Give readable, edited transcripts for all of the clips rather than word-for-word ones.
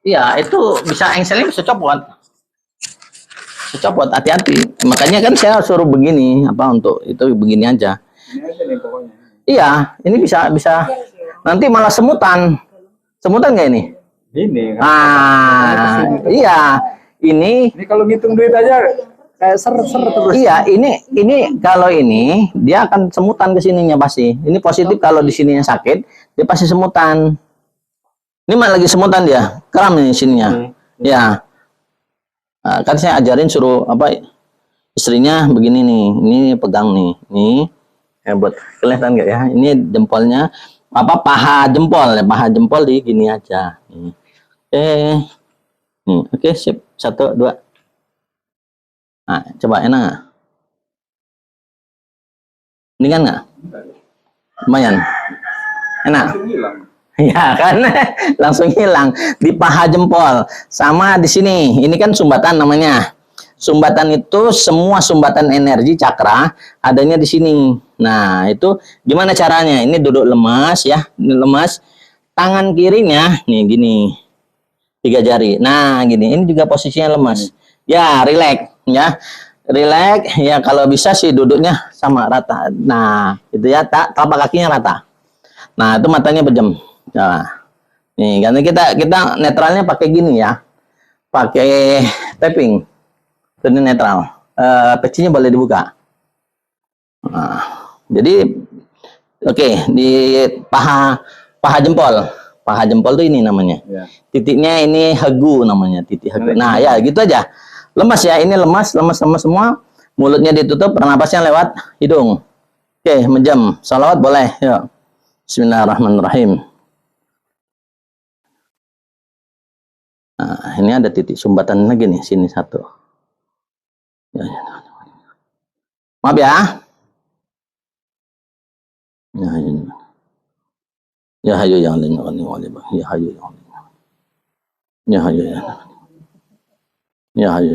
Iya, itu bisa engselnya bisa copot. Bisa copot, hati-hati. Makanya kan saya suruh begini, apa untuk itu begini aja. Ini aja nih pokoknya. Iya, ini bisa nanti malah semutan. Semutan nggak ini? Ini. Iya. Ini kalau ngitung duit aja kayak ser-ser terus. Iya, ini kalau ini dia akan semutan ke sininya pasti. Ini positif kalau di sininya sakit, dia pasti semutan. Ini malah lagi semutan dia, kram nih sininya. Ya. Nah, kan saya ajarin suruh apa istrinya begini nih, ini pegang nih, ini buat kelihatan nggak ya? Ini jempolnya apa paha jempol ya, paha jempol di gini aja. Oke, sip. 1, 2. Nah, coba enak nggak? Ini kan nggak? Lumayan. Enak. Ya kan, langsung hilang di paha jempol. Sama di sini. Ini kan sumbatan namanya. Sumbatan itu semua sumbatan energi cakra adanya di sini. Nah, itu gimana caranya? Ini duduk lemas ya, ini lemas. Tangan kirinya nih gini. 3 jari. Nah, gini. Ini juga posisinya lemas. Ya, relax ya. Relax ya, kalau bisa sih duduknya sama rata. Nah, itu ya, telapak kakinya rata. Nah, itu matanya pejam. Nah, nih karena kita netralnya pakai gini ya. Pakai tapping. Ini netral. Pecinya boleh dibuka. Nah, jadi oke, di paha jempol. Paha jempol tuh ini namanya. Ya. Titiknya ini hagu namanya, titik hagu. Nah, ya gitu aja. Lemas ya, ini lemas semua. Mulutnya ditutup, pernapasnya lewat hidung. Oke, menjam. Salawat boleh. Yuk. Bismillahirrahmanirrahim. Nah, ini ada titik sumbatan lagi nih, sini 1. Maaf ya. Ya hayu yang lain ya hayu yang lain. Ya hayu ya. Ya hayu ya. Ya hayu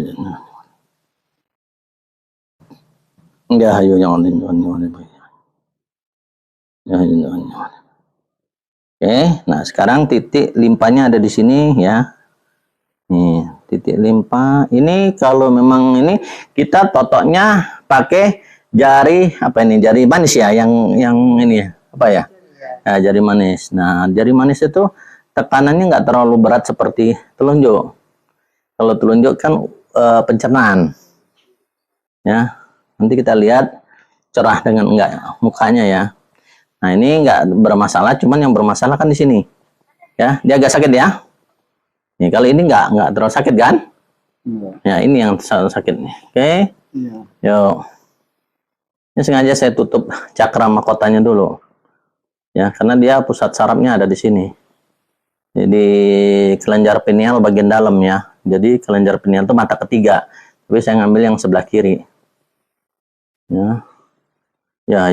yang lain. Ya hayu yang lain. Oke, nah sekarang titik limpanya ada di sini ya. Nih, titik limpa. Ini kalau memang ini kita totoknya pakai jari apa ini? Jari manis ya, yang ini ya. Apa ya? Nah, jari manis. Nah, jari manis itu tekanannya nggak terlalu berat seperti telunjuk. Kalau telunjuk kan pencernaan. Ya, nanti kita lihat cerah dengan enggak mukanya ya. Nah, ini nggak bermasalah, cuman yang bermasalah kan di sini. Ya, dia agak sakit ya. Nih, kalau ini nggak terlalu sakit kan? Ya, ini yang sakit nih. Oke. Yuk. Ini sengaja saya tutup cakra mahkotanya dulu. Ya, karena dia pusat sarafnya ada di sini. Jadi kelenjar pineal bagian dalam ya. Jadi kelenjar pineal itu mata ketiga. Tapi saya ngambil yang sebelah kiri. Ya. Ya,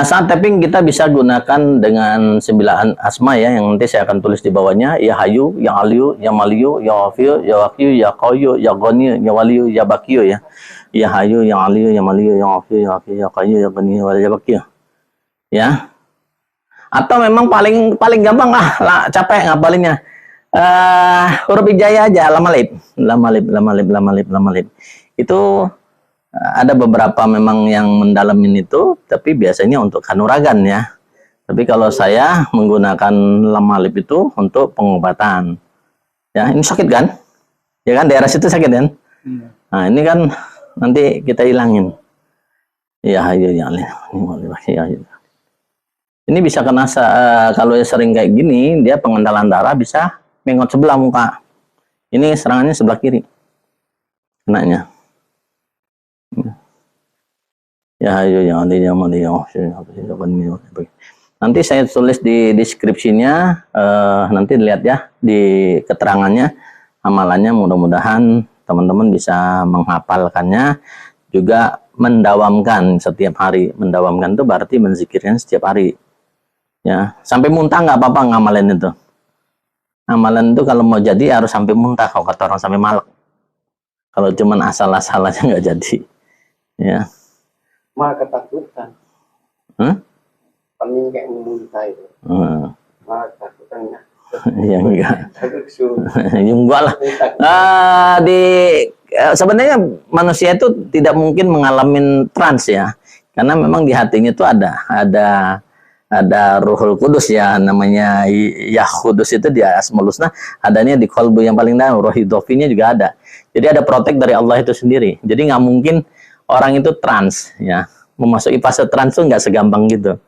saat tapping kita bisa gunakan dengan 9 asma ya, yang nanti saya akan tulis di bawahnya. Ya Hayu, Ya Aliyu, Ya Maliyu, Ya Wafiyu, Ya Wakiyu, Ya Qawiyu, Ya Ghaniyu, Ya Waliyu, Ya Bakiyu ya. Ya Hayu, Ya Aliyu, Ya Maliyu, Ya Wafiyu, Ya Wakiyu, Ya Qawiyu, Ya Ghaniyu, Ya Bakiyu. Ya. Atau memang paling gampang lah capek ngapalinnya. Huruf hijaya aja, lamalib. Itu ada beberapa memang yang mendalamin itu, tapi biasanya untuk kanuragan ya. Tapi kalau saya menggunakan lamalib itu untuk pengobatan. Ya, ini sakit kan? Ya kan, daerah situ sakit kan? Nah, ini kan nanti kita hilangin. Ya, ini bisa kena kalau sering kayak gini, dia pengendalan darah bisa mengot sebelah muka. Ini serangannya sebelah kiri. Kenanya. Ya, nanti saya tulis di deskripsinya, nanti lihat ya di keterangannya, amalannya. Mudah-mudahan teman-teman bisa menghafalkannya, juga mendawamkan setiap hari. Mendawamkan itu berarti menzikirkan setiap hari. Ya, sampai muntah nggak apa-apa ngamalin itu. Amalan itu kalau mau jadi harus sampai muntah, kalau kata orang sampai malek. Kalau cuman asal-asal aja nggak jadi. Ya. Malah ketakutan. Paling kayak muntah itu. Ya enggak. Takut kesurupan. Ya enggak lah. Sebenarnya manusia itu tidak mungkin mengalami trans ya, karena memang di hatinya itu ada Ruhul Kudus ya, namanya Yahudus itu di Asmaul Husna, adanya di kolbu yang paling dalam, roh hidofinya juga ada. Jadi ada protek dari Allah itu sendiri. Jadi nggak mungkin orang itu trans ya, memasuki fase trans itu nggak segampang gitu.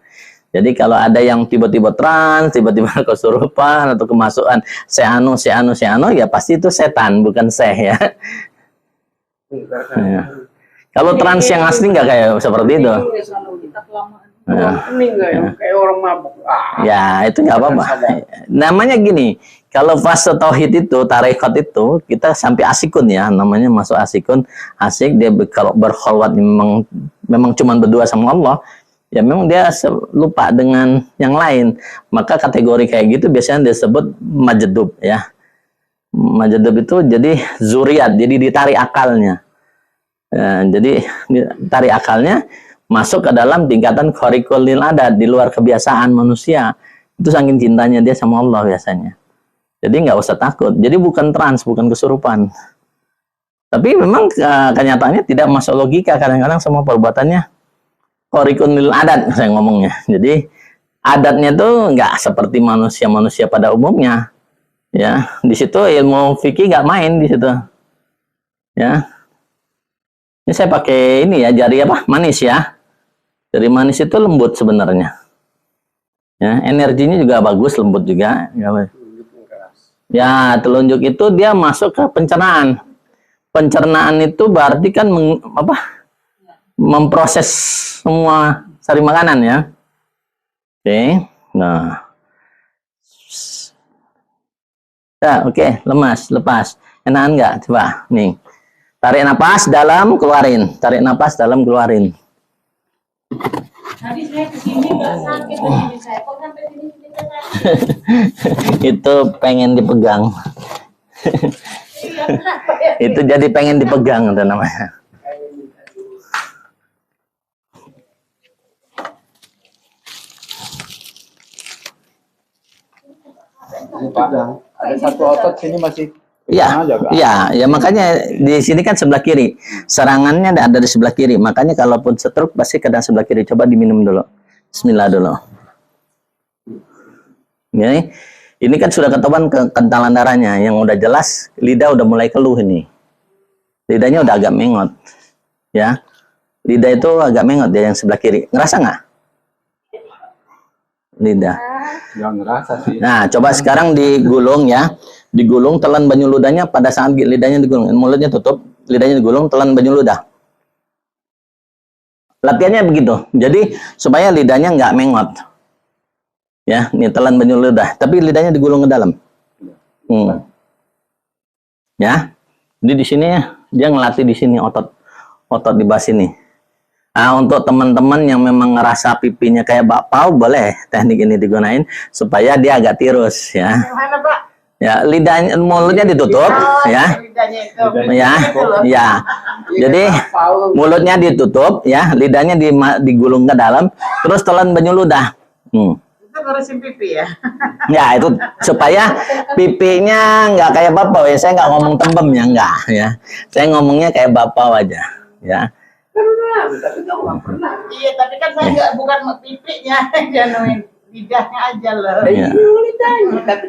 Jadi kalau ada yang tiba-tiba trans, tiba-tiba kesurupan atau kemasukan seano, ya pasti itu setan, bukan seh ya. Ya. Kalau trans yang asli nggak kayak seperti itu. Kayak orang mabuk. Ya itu nggak apa-apa. Namanya gini, kalau fase tauhid itu, tarekat itu, kita sampai asikun ya, namanya masuk asikun, asik dia kalau berkholwat memang cuma berdua sama Allah. Ya memang dia lupa dengan yang lain, maka kategori kayak gitu biasanya disebut majedub ya. Majedub itu jadi zuriat, jadi ditarik akalnya ya, jadi ditarik akalnya masuk ke dalam tingkatan khariqul adat, di luar kebiasaan manusia. Itu saking cintanya dia sama Allah biasanya. Jadi nggak usah takut, jadi bukan trans, bukan kesurupan, tapi memang kenyataannya tidak masuk logika kadang-kadang semua perbuatannya khariqul adat saya ngomongnya. Jadi adatnya tuh nggak seperti manusia-manusia pada umumnya. Ya, di situ ilmu fikih nggak main di situ. Ya, ini saya pakai ini ya, jari apa? Manis ya. Jari manis itu lembut sebenarnya. Ya, energinya juga bagus, lembut juga. Ya, telunjuk itu dia masuk ke pencernaan. Pencernaan itu berarti kan memproses semua sari makanan ya. Oke, nah, ya oke, lepas, enakan nggak? Coba, nih, tarik napas dalam, keluarin, tarik napas dalam, keluarin. Tadi saya kesini nggak sakit, begini saya kok sampai sini Itu pengen dipegang. Itu jadi pengen dipegang itu namanya. Pak, ada satu otot sini masih. Ya, ya makanya di sini kan sebelah kiri. Serangannya ada di sebelah kiri. Makanya kalaupun stroke pasti kena sebelah kiri. Coba diminum dulu. Bismillah dulu. Ini kan sudah ketahuan kekentalan darahnya. Yang udah jelas lidah udah mulai keluh ini. Lidahnya udah agak mengot. Ya, lidah itu agak mengot ya yang sebelah kiri. Ngerasa nggak? Lidah. Nggak ngerasa sih. Nah, coba sekarang digulung ya. Digulung, telan banyu ludahnya pada saat lidahnya digulung. Mulutnya tutup, lidahnya digulung, telan banyu ludah. Latihannya begitu. Jadi supaya lidahnya nggak mengot. Ya, ini telan banyu ludah, tapi lidahnya digulung ke dalam. Ya. Jadi di sini dia ngelatih di sini otot di bawah sini. Nah, untuk teman-teman yang memang ngerasa pipinya kayak bakpao, boleh teknik ini digunain supaya dia agak tirus ya. Gimana, Pak? Ya, lidahnya, mulutnya ditutup ya. Lidahnya itu. Ya. Jadi mulutnya ditutup ya, lidahnya digulung ke dalam, terus telan banyu ludah. Itu ngurusin pipi ya. Ya, itu supaya pipinya nggak kayak bakpao ya. Saya nggak ngomong tembemnya, nggak ya. Saya ngomongnya kayak bakpao aja ya. Tapi kamu nggak pernah. Iya, tapi kan saya nggak bukan pipinya, januin lidahnya aja loh. Iya. Lidahnya, tapi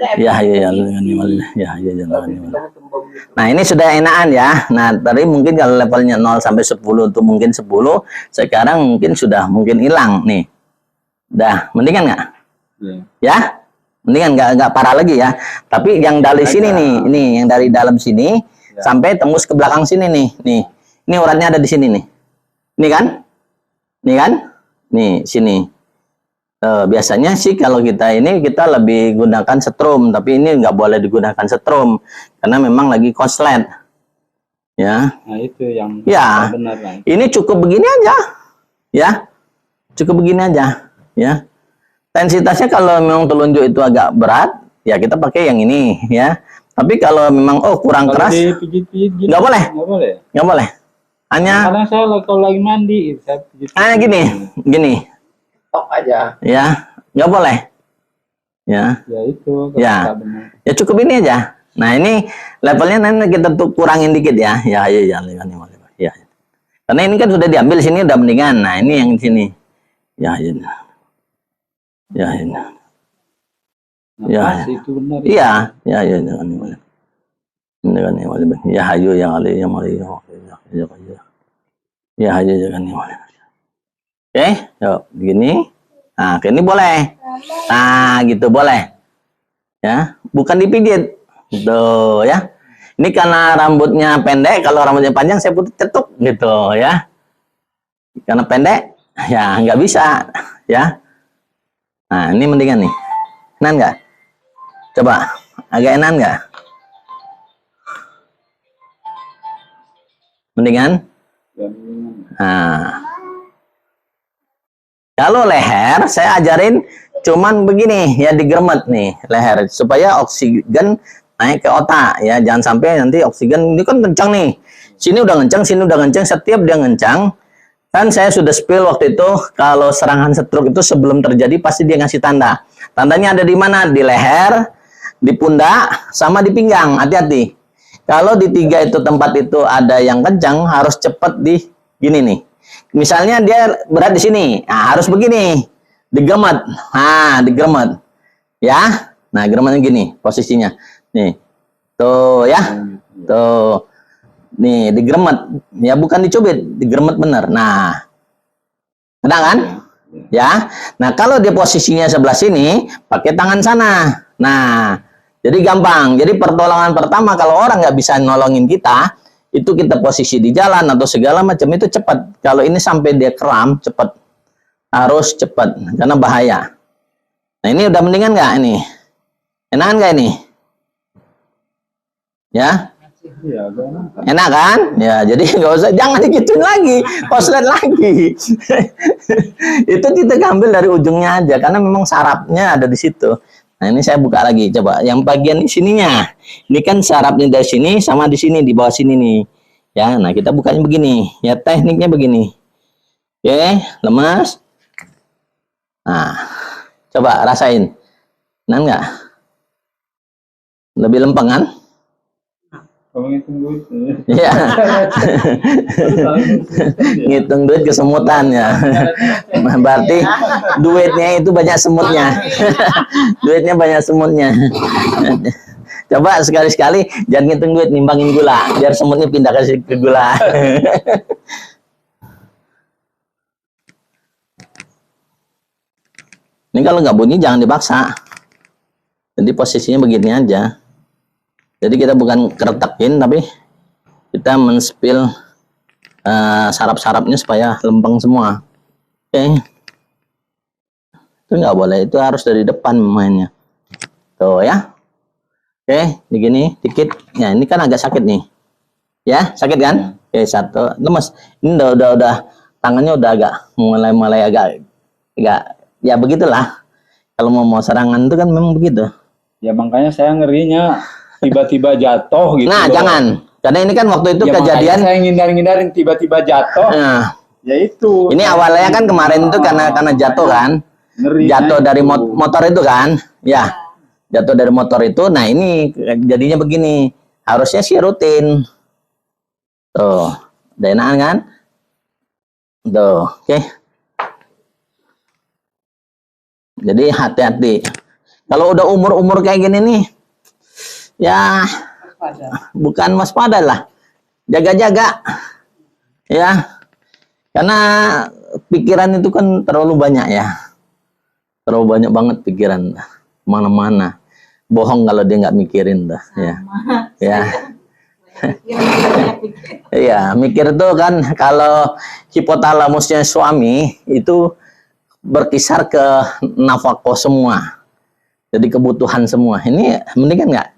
Nah, ini sudah enakan ya. Nah, tadi mungkin kalau levelnya 0 sampai 10 itu mungkin 10, sekarang mungkin sudah hilang nih. Dah, mendingan nggak? Ya? Mendingan nggak parah lagi ya. Tapi yang dari sini nih, ini yang dari dalam sini sampai tembus ke belakang sini nih. Nih. Ini uratnya ada di sini nih. Ini kan? Nih kan? Nih, sini. Biasanya sih kalau kita lebih gunakan setrum, tapi ini nggak boleh digunakan setrum karena memang lagi konslet. Ya. Nah, itu yang benar lah. Ini cukup begini aja. Ya. Cukup begini aja, ya. Intensitasnya kalau memang telunjuk itu agak berat, ya kita pakai yang ini, ya. Tapi kalau memang kurang keras, nggak boleh. Nggak boleh. Hanya kadang saya kalau lagi mandi, saya pijit. gini. Tok aja. Ya, nggak boleh. Ya. Ya itu. Ya. Benar. Ya cukup ini aja. Nah, ini levelnya nanti kita tuh kurangin dikit ya. Ya, ya, ya, ya. Karena ini kan sudah diambil sini udah mendingan. Nah, ini yang di sini. Ya, ya. Ya, ini. Ya. Pas itu benar. Iya, ya, ya, jangan ini. Jangan ini. Ya, hayu yang ali yang mali. Ya, ya. Ya, hayu jangan ini. Oke, yuk begini. Nah, ini boleh. Nah, gitu boleh. Ya, bukan dipijit. Tuh ya. Ini karena rambutnya pendek, kalau rambutnya panjang saya putih cetuk gitu ya. Karena pendek, ya nggak bisa ya. Nah, ini mendingan nih. Enak nggak? Coba, agak enak nggak? Mendingan? Nah. Kalau leher, saya ajarin cuman begini, ya digeremet nih leher supaya oksigen naik ke otak ya. Jangan sampai nanti oksigen ini kan kencang nih. Sini udah kencang, sini udah kencang, setiap dia kencang. Kan saya sudah spill waktu itu kalau serangan stroke itu sebelum terjadi pasti dia ngasih tanda. Tandanya ada di mana? Di leher, di pundak, sama di pinggang. Hati-hati. Kalau di 3 itu tempat itu ada yang kencang, harus cepat di gini nih. Misalnya dia berat di sini, nah, harus begini, digemet, nah digemet, ya, nah gemetnya gini posisinya, nih, tuh ya, tuh, nih digemet, ya bukan dicubit, digemet bener, nah, enak kan, ya, nah kalau dia posisinya sebelah sini, pakai tangan sana, nah, jadi gampang, jadi pertolongan pertama kalau orang nggak bisa nolongin kita, itu kita posisi di jalan atau segala macam itu cepat. Kalau ini sampai dia kram cepat, harus cepat karena bahaya. Nah ini udah mendingan nggak ini? Enakan nggak ini? Ya? Enak kan? Ya jadi nggak usah, jangan digituin lagi, koslet lagi. Itu kita ambil dari ujungnya aja karena memang sarafnya ada di situ. Nah ini saya buka lagi, coba yang bagian di sininya. Ini kan sarafnya dari sini sama di sini, di bawah sini nih. Ya, nah kita bukanya begini. Ya tekniknya begini. Oke, lemas. Nah, coba rasain. Nah enggak? Lebih lempeng kan? Iya. Ngitung duit kesemutan ya. Berarti duitnya itu banyak semutnya. Duitnya banyak semutnya. Coba sekali-sekali jangan ngitung duit, nimbangin gula biar semutnya pindah ke gula. Ini kalau nggak bunyi jangan dipaksa. Jadi posisinya begini aja. Jadi kita bukan keretakin, tapi kita men-spill sarap-sarapnya supaya lempeng semua. Oke. Itu nggak boleh, itu harus dari depan mainnya. Tuh ya. Oke, begini dikit. Ya, ini kan agak sakit nih. Ya, sakit kan? Oke, satu. Lemes. Ini udah tangannya udah agak mulai agak ya begitulah. Kalau mau serangan itu kan memang begitu. Ya makanya saya ngerinya tiba-tiba jatuh gitu. Nah, loh. Jangan. Karena ini kan waktu itu Ya, kejadian saya ngindarin tiba-tiba jatuh. Nah, Ya itu. ini awalnya kan kemarin itu karena jatuh kan. Ngeri, Jatuh dari itu. motor itu kan. Ya. Jatuh dari motor itu. Nah, ini jadinya begini. Harusnya sih rutin. Tuh. Udah enakan kan? Tuh, oke. Jadi hati-hati. Kalau udah umur-umur kayak gini nih, ya bukan waspada lah, jaga-jaga, ya, karena pikiran itu kan terlalu banyak ya, terlalu banyak banget pikiran, mana-mana, bohong kalau dia nggak mikirin dah, ya, ya, iya, mikir tuh kan kalau hipotalamusnya suami itu berkisar ke nafkah semua. Jadi kebutuhan semua. Ini mendingan nggak?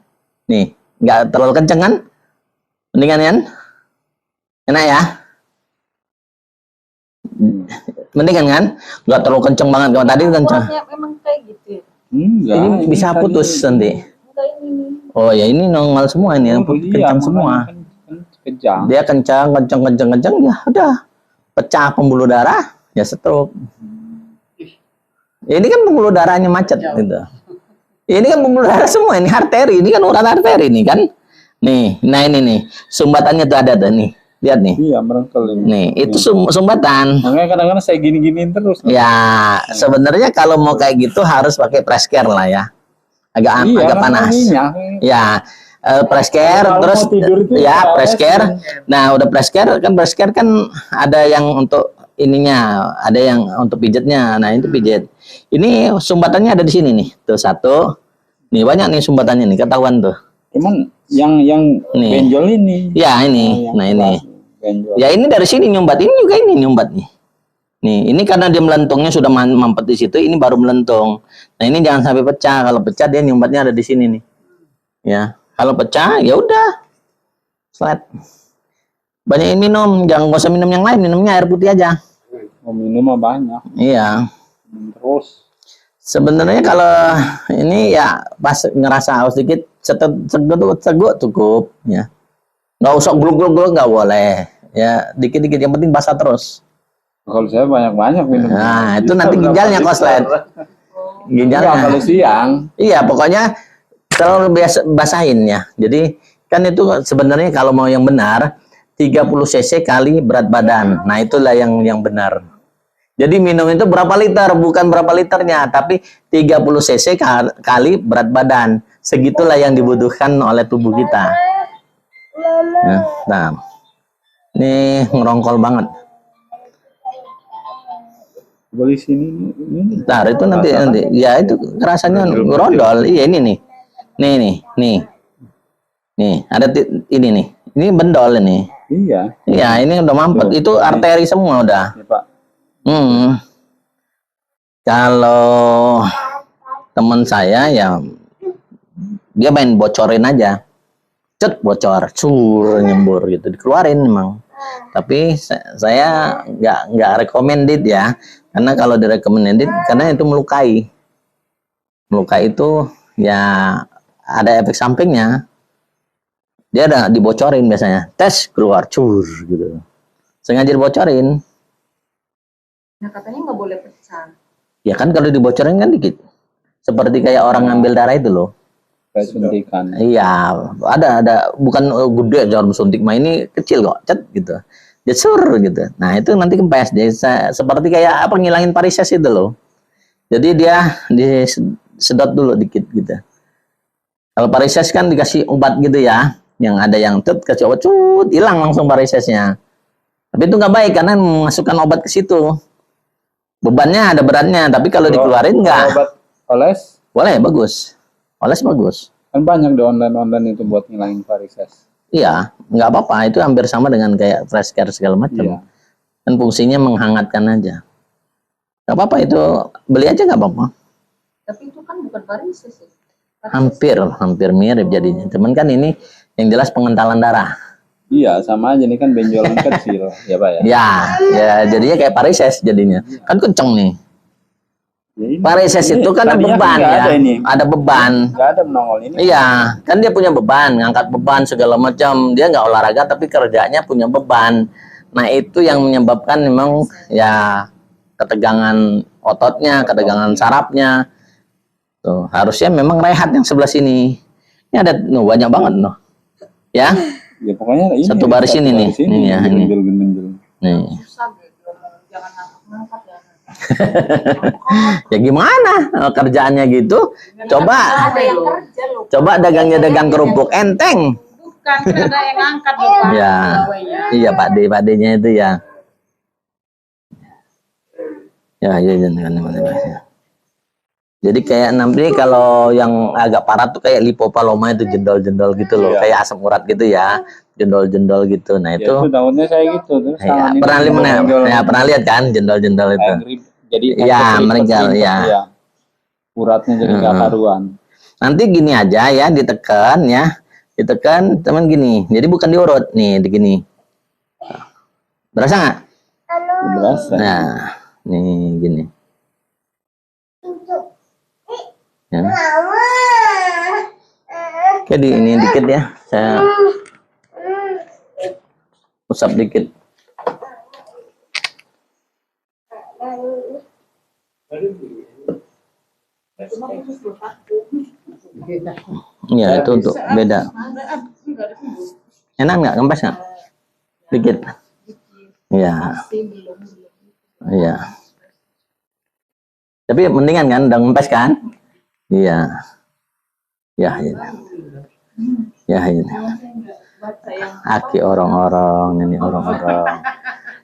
Nih, nggak terlalu kenceng kan? Mendingan kan? Enak ya? Mendingan kan? Nggak terlalu kenceng banget. Kalau tadi kenceng. Memang kayak gitu. Enggak, Ini bisa putus nanti. Oh ya, ini nongol semua ini. Kencang semua. Kencang. Dia kencang. Ya udah. Pecah pembuluh darah, ya stroke. Ini kan pembuluh darahnya macet gitu. Ya, ini kan pembuluh darah semua, ini arteri, ini kan urat arteri ini kan. Nih, nah ini nih, sumbatannya tuh ada tuh nih. Lihat nih. Iya, merengkel ini. Nih, itu sumbatan. Makanya kadang-kadang saya gini-giniin terus. Ya, sebenarnya kalau mau kayak gitu harus pakai press care lah ya. Agak Iya, agak kan panas. minyak. Ya, press care Kalau terus mau tidur itu ya ya, press care. press Nah, udah press care kan ada yang untuk ininya, ada yang untuk pijetnya. Nah, itu pijet. Ini sumbatannya ada di sini nih. Tuh satu. Nih banyak nih sumbatannya nih, ketahuan tuh. Cuman yang Nih. benjol ini. Ya, ini. yang Nah, ini. keras, benjol. Ya, ini dari sini nyumbat. Ini juga ini nyumbat nih. Nih, ini karena dia melentungnya sudah mampet di situ, ini baru melentung. Nah, ini jangan sampai pecah. Kalau pecah dia nyumbatnya ada di sini nih. Ya, kalau pecah ya udah. Slet. Banyakin minum, jangan gak usah minum yang lain, minumnya air putih aja. Mau minum mah banyak. Iya. Terus Sebenarnya kalau ini ya pas ngerasa haus dikit, seguk cukup ya. Nggak usah gluk-gluk nggak boleh. Ya, dikit-dikit yang penting basah terus. kalau saya banyak-banyak minum. Nah, itu nanti ginjalnya koslet. Ginjalnya. Kalau siang. Iya, pokoknya terlalu biasa basahin ya. Jadi kan itu sebenarnya kalau mau yang benar 30 cc kali berat badan. Nah, itulah yang benar. Jadi minum itu berapa liter, bukan berapa liternya, tapi 30 cc kali berat badan. Segitulah yang dibutuhkan oleh tubuh kita. Ya, nah, ini ngerongkol banget. Boleh sini ini. Ntar itu nanti ya itu rasanya ngerondol. Iya ini nih. Nih, ada ini nih. Ini bendol ini. Iya. Iya, ini udah mampet. Itu arteri semua udah. Ya, Pak. Kalau teman saya ya dia main bocorin aja. Cet bocor, nyembur gitu, dikeluarin memang. Tapi saya nggak recommended ya. Karena kalau direcommended karena itu melukai. Melukai itu ya ada efek sampingnya. Dia ada dibocorin biasanya. Tes keluar gitu. Sengaja dibocorin. Nah, katanya nggak boleh pecah. Ya kan kalau dibocorin kan dikit. Seperti kayak orang ngambil darah itu loh. Kayak suntikan. Iya, ada bukan gede jarum suntik mah ini kecil kok, cet gitu. Jesur gitu. Nah, itu nanti kempes. Jadi seperti kayak apa ngilangin varises itu loh. Jadi dia disedot dulu dikit gitu. Kalau varises kan dikasih obat gitu ya, yang ada yang kasih obat hilang langsung varisesnya. Tapi itu nggak baik karena memasukkan obat ke situ. Bebannya ada beratnya, tapi kalau dikeluarin nggak. Obat oles? Boleh, bagus. Oles bagus. Kan banyak di online itu buat ngilangin varises. Iya, nggak apa-apa. Itu hampir sama dengan kayak fresh care segala macam. Iya. Dan fungsinya menghangatkan aja. Nggak apa-apa itu, beli aja nggak apa-apa. Tapi itu kan bukan varises ya. Hampir mirip jadinya. Cuman kan ini yang jelas pengentalan darah. Iya, sama aja nih kan benjolan kecil, ya Pak ya. Ya jadinya kayak varises jadinya. Kan kenceng nih. Ya, ini, Varises itu kan ada tadinya beban nggak ya. ada ini. Ada beban. Nggak ada menongol ini. Iya, kan dia punya beban, ngangkat beban segala macam. Dia nggak olahraga tapi kerjanya punya beban. Nah, itu yang menyebabkan memang ya ketegangan ototnya, ketegangan sarafnya. Tuh, harusnya memang rehat yang sebelah sini. Ini ada banyak banget loh. Ya. Ya pokoknya ini. Satu baris ini nih. Ini ya, ini. Gendel-gendel. Nih. Susah gitu. Jangan ngangkat ya. Ya gimana kerjaannya gitu? Coba Ada yang kerja loh. coba dagangnya dagang kerupuk enteng. Bukan, kan ada yang angkat loh, Pak. Ya. Iya Pak D-nya itu ya. Ya. Jadi kayak nanti kalau yang agak parah tuh kayak lipopaloma itu jendol-jendol gitu loh, Iya. kayak asam urat gitu ya, jendol-jendol gitu. Nah Ya, itu, itu daunnya saya gitu. Terus ya, tangan ini pernah benjol. pernah lihat kan jendol-jendol itu. Kayak grip. Jadi Iya, kayak merengkel, seripet, iya. iya. Uratnya jadi nggak karuan. Nanti gini aja ya, ditekan teman gini. Jadi bukan diurut nih, gini. Berasa nggak? Berasa. Nah, nih gini. Ya. Oke, ini dikit ya. Saya usap dikit. Iya, itu untuk beda. Enak nggak? Kempes nggak? Dikit. Iya. Masih belum. Iya. Tapi mendingan kan, udah ngempes kan? Iya. Ya, iya. Ya, iya. Aki orang-orang, ini orang-orang.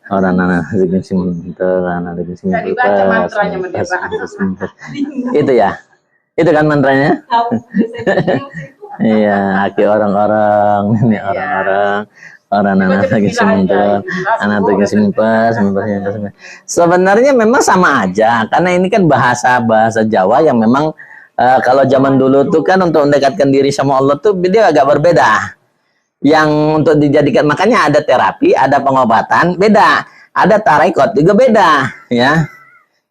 Orang anak bikin simenter, anak bikin simenter. Tadi baca mantranya sama dia, Pak. Itu ya. Itu kan mantranya? Iya, aki orang-orang, ini orang-orang. Orang anak lagi simenter, anak lagi simper. Sebenarnya memang sama aja, karena ini kan bahasa Jawa yang memang kalau zaman dulu tuh kan untuk mendekatkan diri sama Allah tuh dia agak berbeda. Yang untuk dijadikan, makanya ada terapi, ada pengobatan, beda. Ada tarekat juga beda, ya.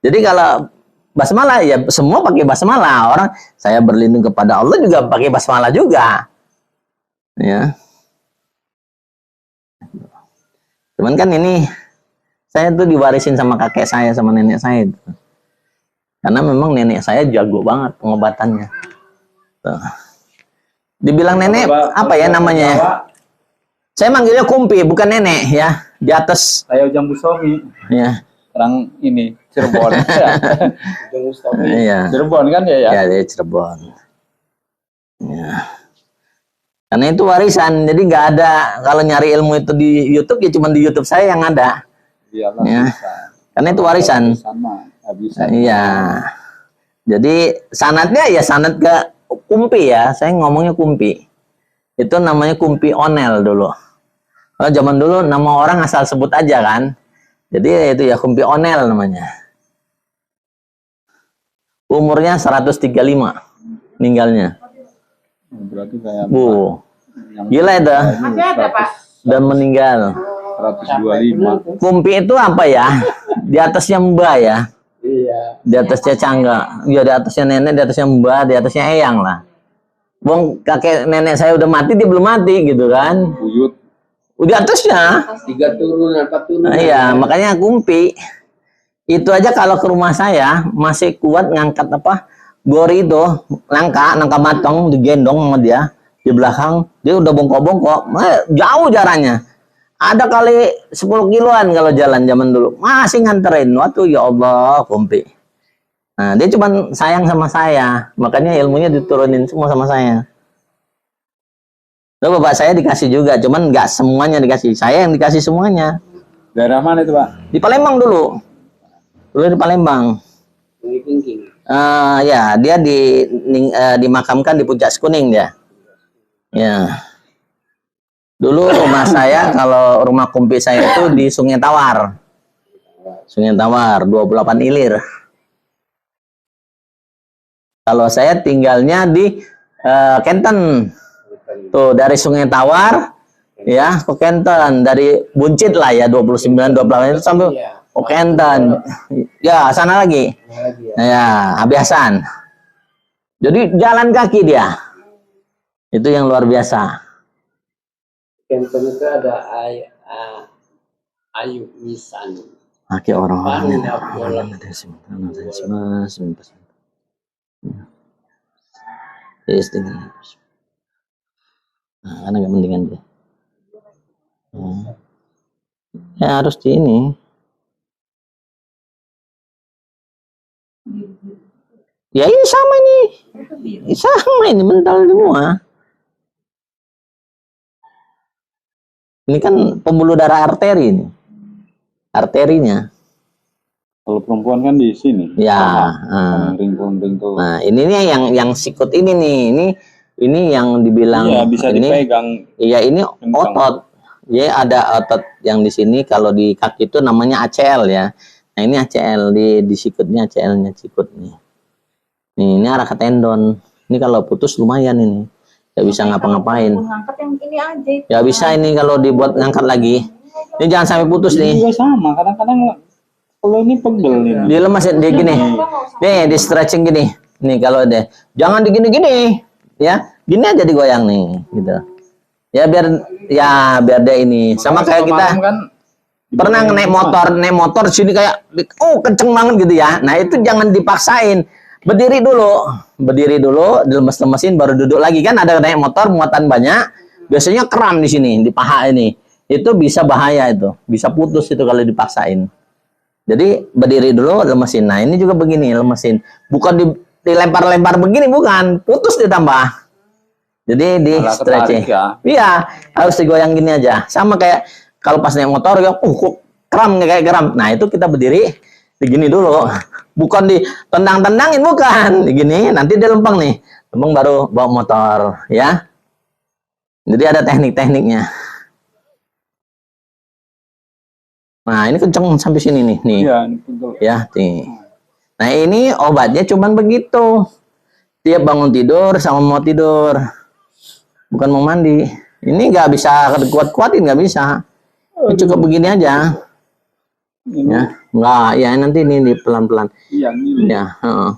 Jadi kalau basmalah ya semua pakai basmalah. Orang saya berlindung kepada Allah juga pakai basmalah juga, ya. Cuman kan ini saya tuh diwarisin sama kakek saya sama nenek saya itu. Karena memang nenek saya jago banget pengobatannya. Tuh. Dibilang nenek apa ya namanya? Saya manggilnya kumpi bukan nenek ya. Di atas Saya Ujang Busomi. ya. Orang ini Cirebon. Ujang Busomi. Iya. Cirebon kan ya? Ya, dia Cirebon. Ya. Karena itu warisan, jadi nggak ada kalau nyari ilmu itu di YouTube ya cuma di YouTube saya yang ada. Iyalah, Ya. bisa. Karena itu warisan. Sama, nggak bisa. Iya. Jadi sanatnya ya sanat ke kumpi ya. Saya ngomongnya kumpi. Itu namanya kumpi onel dulu. Kalau zaman dulu nama orang asal sebut aja kan. Jadi itu ya kumpi onel namanya. Umurnya 135 meninggalnya. Berarti kayak Gila itu. Masih ada, Pak. Dan meninggal. 125. Kumpi itu apa ya? Di atasnya mbak ya. Iya. Di atasnya cangga. Ya di atasnya nenek, di atasnya mbak, di atasnya eyang lah. Bang kakek nenek saya udah mati, dia belum mati gitu kan. Buyut. Di atasnya. 3 turunan, 4 turunan. Iya, makanya kumpi. Itu aja kalau ke rumah saya masih kuat ngangkat apa? Gori itu, nangka matang digendong sama dia di belakang. Dia udah bongkok-bongkok, jauh jaraknya. Ada kali 10 kiloan kalau jalan zaman dulu. Masih nganterin. Waktu ya Allah, kumpi. Nah, dia cuma sayang sama saya. Makanya ilmunya diturunin semua sama saya. Lalu bapak saya dikasih juga, cuman nggak semuanya dikasih. Saya yang dikasih semuanya. Daerah mana itu, Pak? Di Palembang dulu. Dulu di Palembang. Ya, dia dimakamkan di Puncak Sekuning dia. Ya. Dulu rumah saya, kalau rumah kumpi saya itu di Sungai Tawar. Sungai Tawar, 28 ilir. Kalau saya tinggalnya di Kenten. Tuh, dari Sungai Tawar ya ke Kenten, dari Buncit lah ya, 29 28 itu sampai ke Kenten. Ya, sana lagi. Ya, Abiasan. Jadi jalan kaki dia. Itu yang luar biasa. Kenten itu ada Ayu Misan. Kaki orang-orang. Nah, karena nggak mendingan dia. Ya harus di ini. Ya ini sama ini. Sama ini mental semua. Ini kan pembuluh darah arteri ini. Arterinya. Kalau perempuan kan di sini. Ya. Ringkung-ringkung. Nah, ini nih yang sikut ini nih. Ini yang dibilang Iya, bisa ini. dipegang. Iya, ini Kencang. otot. Ya, ada otot yang di sini, kalau di kaki itu namanya ACL ya. Nah, ini ACL di sikutnya, ACL-nya sikut nih. Nih, ini arah ke tendon. Ini kalau putus lumayan ini. Gak bisa ngapa-ngapain. Ngangkat yang ini aja itu. Ya bisa ini kalau dibuat ngangkat lagi. Ini jangan sampai putus Ini nih. juga sama. Kadang-kadang kalau ini pegel nih. Dia lemas dia gini. Nih, di stretching gini. Nih kalau deh. Jangan digini-gini. Ya, gini aja digoyang nih, gitu. Ya biar dia ini sama kayak kita kan, pernah naik motor sini kayak kenceng banget gitu ya. Nah, itu jangan dipaksain. berdiri dulu, dilemes-lemesin baru duduk lagi. Kan ada naik motor muatan banyak, biasanya kram di sini, di paha ini. Itu bisa bahaya itu, bisa putus itu kalau dipaksain. Jadi berdiri dulu, lemesin. Nah ini juga begini, lemesin. Bukan dilempar-lempar begini, bukan, putus ditambah. Jadi di Malah stretching. ketarik ya. Iya, harus digoyang gini aja. Sama kayak kalau pas naik motor ya, kok kram kayak kram. Nah, itu kita berdiri begini dulu. Bukan ditendang-tendangin, bukan. Begini, nanti dia lempeng nih. Lempeng baru bawa motor, ya. Jadi ada teknik-tekniknya. Nah, ini kenceng sampai sini nih, nih. Iya, betul. Ya, nih. Nah, ini obatnya cuman begitu. Tiap bangun tidur sama mau tidur. Bukan mau mandi. Ini nggak bisa kuat-kuatin, nggak bisa. Ini cukup begini aja. Ini, Ya, nggak. Ya nanti ini pelan-pelan. iya, ini. Ya, heeh.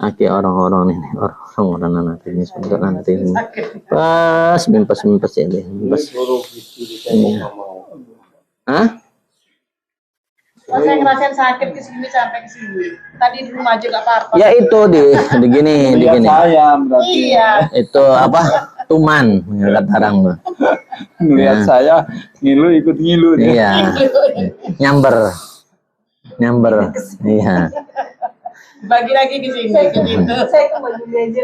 Oke, orang-orang nih, orang-orang nanti ini sebentar nanti ini. Pas, mimpes ya deh. Mimpes. Suruh gitu ditengok sama. Hah? Saya ngerasain sakit ke sini sampai ke sini. Tadi di rumah aja nggak apa-apa. Ya itu di gini, di Lihat gini. saya berarti. Iya. Itu apa? Tuman, kata orang tuh. Melihat Ya. saya ngilu ikut ngilu dia. Iya. Nyamber. Iya. Bagi lagi ke sini, ke situ. Saya kembali aja.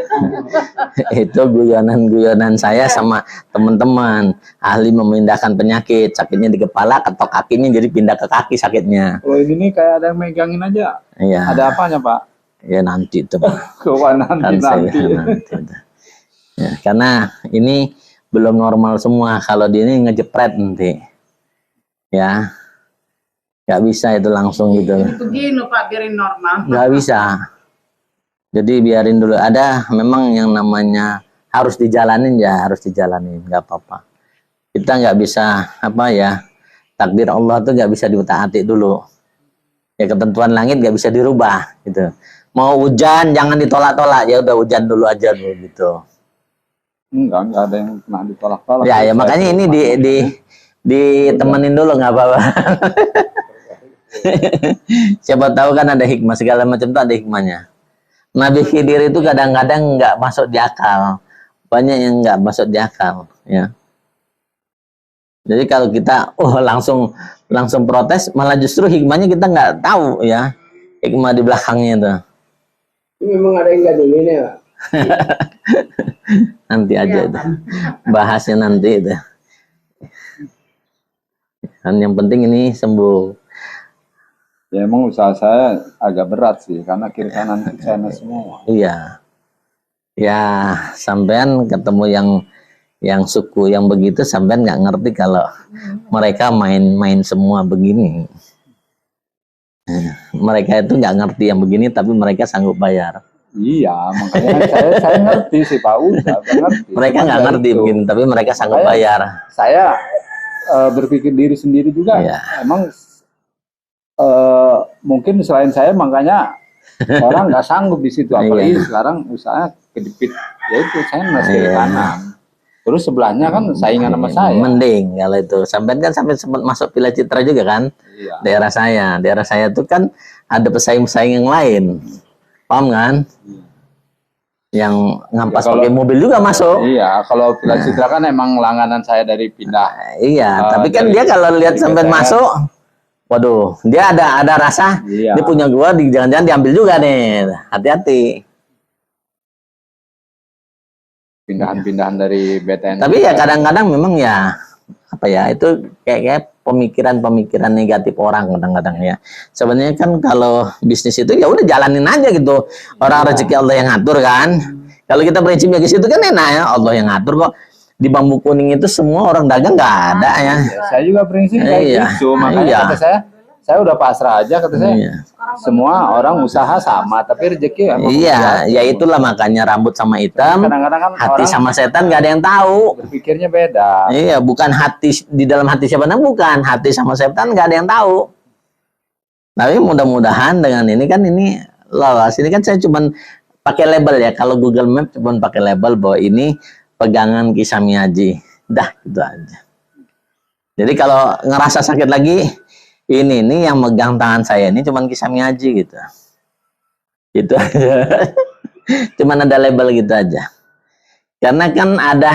Itu guyonan saya sama teman-teman ahli memindahkan penyakit. Sakitnya di kepala, ketok kakinya jadi pindah ke kaki sakitnya. Oh ini nih kayak ada yang megangin aja. Iya. Ada apanya Pak? Ya nanti itu. Kewan Kan nanti. saya nanti itu. Ya, karena ini belum normal semua. Kalau di ini ngejepret nanti. Ya. Nggak bisa itu langsung gitu. Begini Pak, biarin normal. Nggak bisa. Jadi biarin dulu. Ada memang yang namanya harus dijalanin ya, harus dijalanin. Nggak apa-apa. Kita nggak bisa apa ya, takdir Allah tuh nggak bisa diutak-atik dulu. Ya ketentuan langit nggak bisa dirubah gitu. Mau hujan jangan ditolak-tolak, ya udah hujan dulu aja dulu gitu. Enggak ada yang pernah ditolak-tolak. Ya ya makanya ini ditemenin dulu nggak apa-apa. Siapa tahu kan ada hikmah, segala macam tuh ada hikmahnya. Nabi Khidir itu kadang-kadang nggak masuk di akal, banyak yang nggak masuk di akal, ya. Jadi kalau kita langsung protes, malah justru hikmahnya kita nggak tahu, ya, hikmah di belakangnya itu. Ini memang ada yang nggak dingin ya Pak? Nanti aja itu, bahasnya nanti itu. Dan yang penting ini sembuh. Ya emang usaha saya agak berat sih karena kiri kanan sana semua. Iya. Ya, sampean ketemu yang suku yang begitu, sampean nggak ngerti kalau mereka main-main semua begini. Mereka itu nggak ngerti yang begini, tapi mereka sanggup bayar. Iya, makanya saya ngerti sih Pak Uda, ngerti. Mereka nggak Cuman ngerti ya itu, begini, tapi mereka sanggup bayar. Saya berpikir diri sendiri juga. Iya. Emang mungkin selain saya makanya orang nggak sanggup di situ. Apalagi Iya. sekarang usaha kedipit, yaitu saya masih kiri Iya. kanan. Terus sebelahnya kan saingan sama saya. Mending kalau itu. Sampean kan sampai sempat masuk Piala Citra juga kan? Iya. Daerah saya tuh kan ada pesaing-pesaing yang lain. Paham kan? Yang ngampas Ya, kalau- pakai mobil juga masuk. Iya, kalau Piala Citra kan emang langganan saya dari pindah. Iya, tapi kan dari- dia kalau lihat dari sampai BTR. masuk, waduh, dia ada rasa, Iya. dia punya gua, jangan-jangan diambil juga nih. Hati-hati. Pindahan-pindahan dari BTN. Tapi ya kadang-kadang memang ya apa ya itu kayak pemikiran-pemikiran negatif orang kadang-kadang ya. Sebenarnya kan kalau bisnis itu ya udah jalanin aja gitu. Orang rezeki Allah yang ngatur kan. Kalau kita prinsipnya ke situ kan enak ya, Allah yang ngatur kok. Di Bambu Kuning itu semua orang dagang nggak ada ya. Ya, saya juga prinsip kayak Iya. gitu. Makanya Iya. kata saya udah pasrah aja kata saya. Iya. Semua orang usaha sama, tapi rezeki emang Iya, ya itulah makanya rambut sama hitam, kadang-kadang kan hati orang sama setan nggak ada yang tahu. berpikirnya beda. Iya, bukan hati di dalam hati siapa, bukan hati sama setan nggak ada yang tahu. Tapi mudah-mudahan dengan ini kan ini lolos. Ini kan saya cuman pakai label ya. Kalau Google Map cuman pakai label bahwa ini pegangan Kisah Miyaji. Dah gitu aja. Jadi kalau ngerasa sakit lagi, ini yang megang tangan saya ini cuman Kisah Miyaji gitu. Itu aja. Cuman ada label gitu aja. Karena kan ada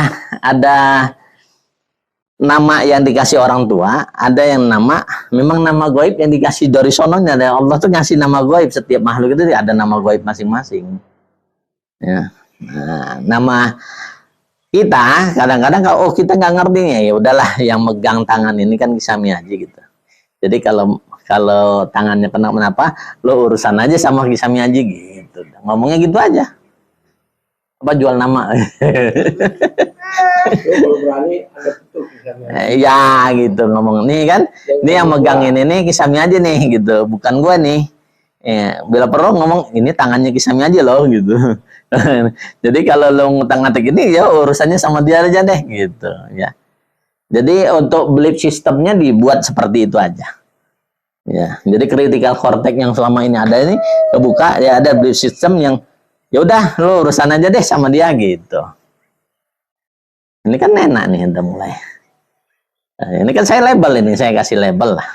nama yang dikasih orang tua, ada yang memang nama gaib yang dikasih dari sononya. Allah tuh ngasih nama gaib, setiap makhluk itu ada nama gaib masing-masing. Ya. Nah, nama kita kadang-kadang kalau kita nggak ngerti ya udahlah, yang megang tangan ini kan Kisami Haji gitu. Jadi kalau kalau tangannya kenapa, lo urusan aja sama Kisami Haji gitu. Ngomongnya gitu aja. Apa jual nama? Kalau berani Anda tutup misalnya. Ya gitu ngomong nih kan. Ini yang megang ini nih Kisami Haji nih gitu, bukan gua nih. Bila perlu ngomong ini tangannya Kisami Haji loh gitu. Jadi kalau lo ngutang-ngatik ini ya urusannya sama dia aja deh gitu ya. Jadi untuk belief sistemnya dibuat seperti itu aja. Ya, jadi critical cortex yang selama ini ada ini kebuka, ya ada belief system yang ya udah lo urusan aja deh sama dia gitu. Ini kan enak nih udah mulai. Nah, ini kan saya label ini, saya kasih label lah.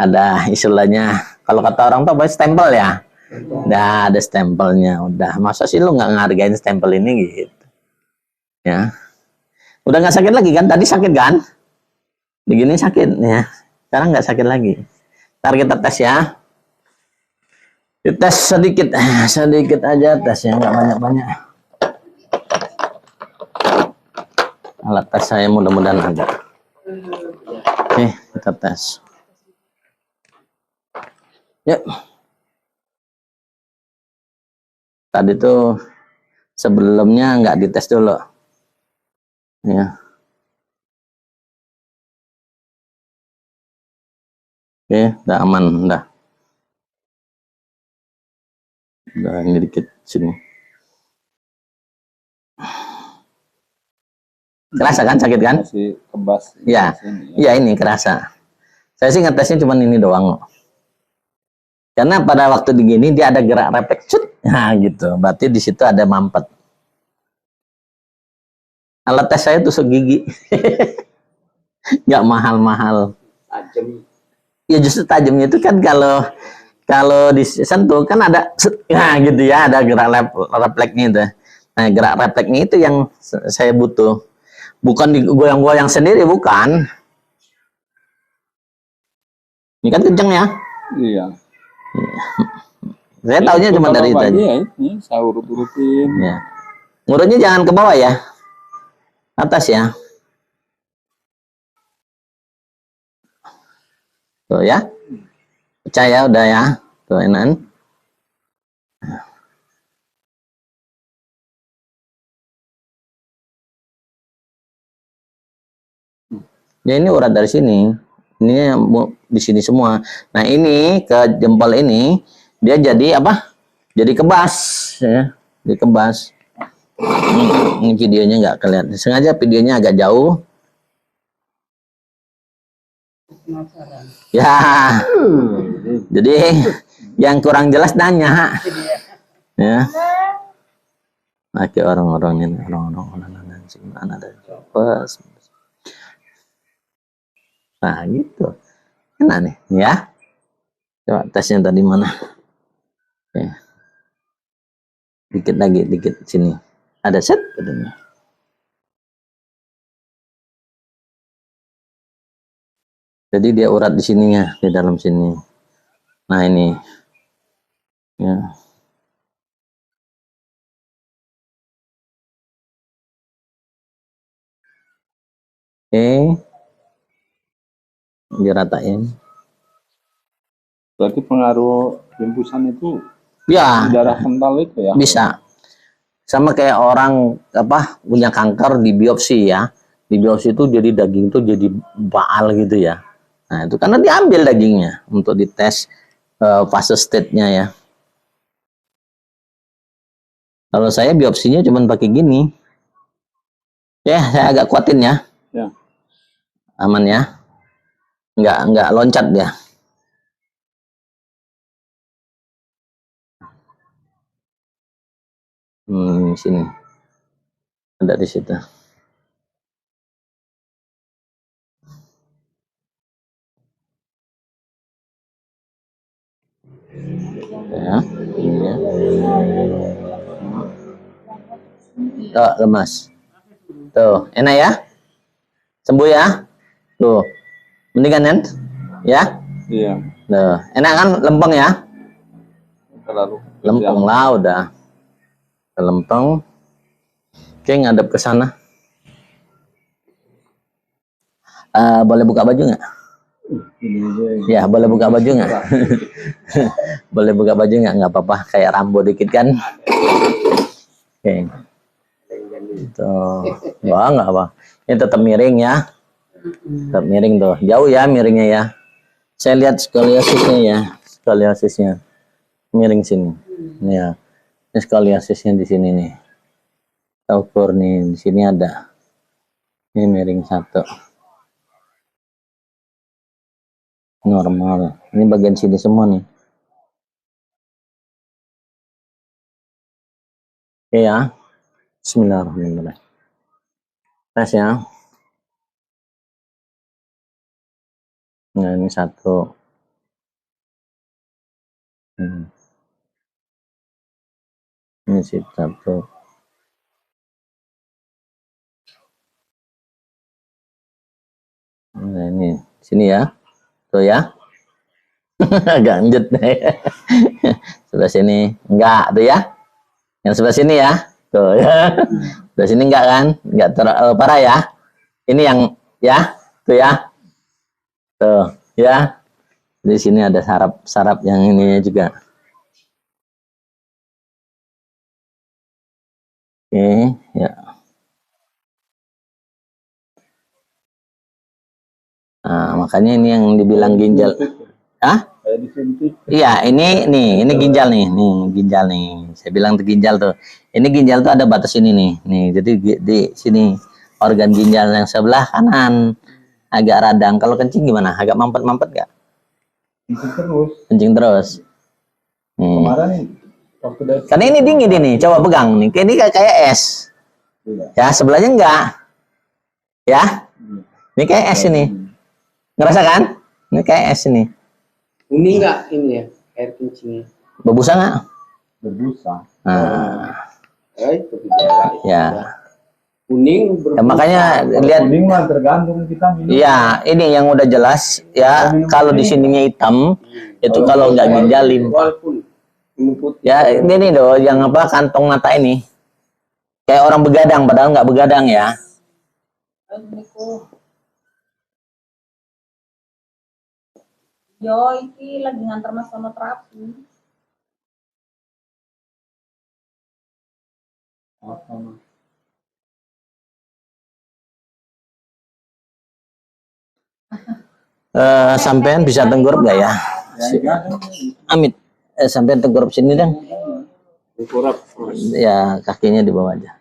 Ada istilahnya kalau kata orang tuh apa stempel ya. Udah ada stempelnya, udah. Masa sih lo nggak ngargain stempel ini gitu. Ya. Udah nggak sakit lagi kan? Tadi sakit kan? Begini sakit ya. Sekarang nggak sakit lagi. Ntar kita tes ya. Dites sedikit aja tesnya, nggak banyak-banyak. Alat tes saya mudah-mudahan ada. Oke, kita tes. Yuk. Tadi tuh sebelumnya nggak dites dulu. Ya. Oke, udah aman, udah. Udah ini dikit sini. Kerasa kan sakit kan? Masih kebas. Ya, Sini, ya ini kerasa. Saya sih ngetesnya cuma ini doang. Karena pada waktu begini dia ada gerak refleks, nah gitu. Berarti di situ ada mampet. Alat tes saya tuh segigi, nggak mahal-mahal. Tajam. Ya justru tajamnya itu kan kalau disentuh kan ada, nah gitu ya, ada gerak refleksnya itu. Nah gerak refleksnya itu yang saya butuh. Bukan digoyang-goyang sendiri, bukan. Ini kan kenceng ya. Iya. Saya taunya cuma dari itu aja. Ya, ini saya urut-urutin. Ya. Ngurutnya jangan ke bawah ya. Atas ya. Tuh ya. Percaya udah ya. Tuh enak. Ya ini urat dari sini. Ini di sini semua. Nah ini ke jempol ini dia jadi apa? Jadi kebas ya. Jadi kebas. Ini videonya nggak kelihatan. Sengaja videonya agak jauh. Ya. Jadi yang kurang jelas nanya. Ya. Oke orang-orang ini orang-orang ada pas. Nah gitu. Enak nih ya. Coba tesnya tadi mana? Oke. Dikit lagi, dikit sini. Ada set katanya. Jadi dia urat di sininya, di dalam sini. Nah ini. Ya. Oke. Diratain. Berarti pengaruh hembusan itu Ya, darah kental itu ya? bisa. Sama kayak orang apa punya kanker di biopsi ya. Di biopsi itu jadi daging itu jadi baal gitu ya. Nah, itu karena diambil dagingnya untuk dites fase state-nya ya. Kalau saya biopsinya cuma pakai gini. Ya, saya agak kuatin ya. Ya. Aman ya. Enggak loncat ya. Sini. Ada di situ. Ya, ya. Tuh, lemas. Tuh, enak ya? Sembuh ya? Tuh, mendingan kan? Ya? Iya. Tuh, enak kan? Lempeng ya? Terlalu Lempeng lah udah. Lempeng. Oke, ngadep ke sana. Boleh buka baju nggak? Ya, boleh buka baju nggak? Boleh buka baju nggak? Nggak apa-apa, kayak Rambo dikit kan? Oke. Tuh, wah nggak apa. Ini tetap miring ya. Tetap miring tuh. Jauh ya miringnya ya. Saya lihat skoliosisnya ya. Skoliosisnya. Miring sini. Ini ya. Ini skoliosisnya di sini nih. Kita ukur nih. Di sini ada. Ini miring 1. Normal. Ini bagian sini semua nih. Oke ya. Bismillahirrahmanirrahim. Tes ya. Nah ini 1. Ini sih 1. Nah ini sini ya. Tuh ya. Agak lanjut deh. Sebelah sini enggak tuh ya. Yang sebelah sini ya. Tuh ya. Sebelah sini enggak kan? Enggak terlalu parah ya. Ini yang ya. Tuh ya. Tuh ya. Di sini ada saraf yang ini juga. Oke, ya. Nah, makanya ini yang dibilang ginjal. Ah? Iya, ini ginjal nih, ginjal nih. Saya bilang tuh ginjal tuh. Ini ginjal tuh ada batas ini nih. Nih, jadi di sini organ ginjal yang sebelah kanan agak radang. Kalau kencing gimana? Agak mampet-mampet gak? Kencing terus. Kemarin waktu dari Karena ini dingin ini. Coba pegang nih. Ini kayak es. Ya, sebelahnya enggak. Ya. Ini kayak es ini. Ngerasa kan? Ini kayak es ini. Kuning nggak ini ya air kencingnya? Berbusa nggak? berbusa. Nah, Itu gejala. ya. Kuning Ya, makanya lihat. Kuning mah tergantung kita minum. Iya, ini yang udah jelas ya. Kalau di sininya hitam, itu kalau nggak ginjal limpa. Walaupun minum putih. Ya, ini loh, yang apa kantong mata ini. Kayak orang begadang, padahal nggak begadang ya. Yo, iki lagi nganter mas sama terapi. Sampean bisa tengkurap nggak ya? Amit, sampean tengkurap sini dong. Kurap. Ya, kakinya di bawah aja.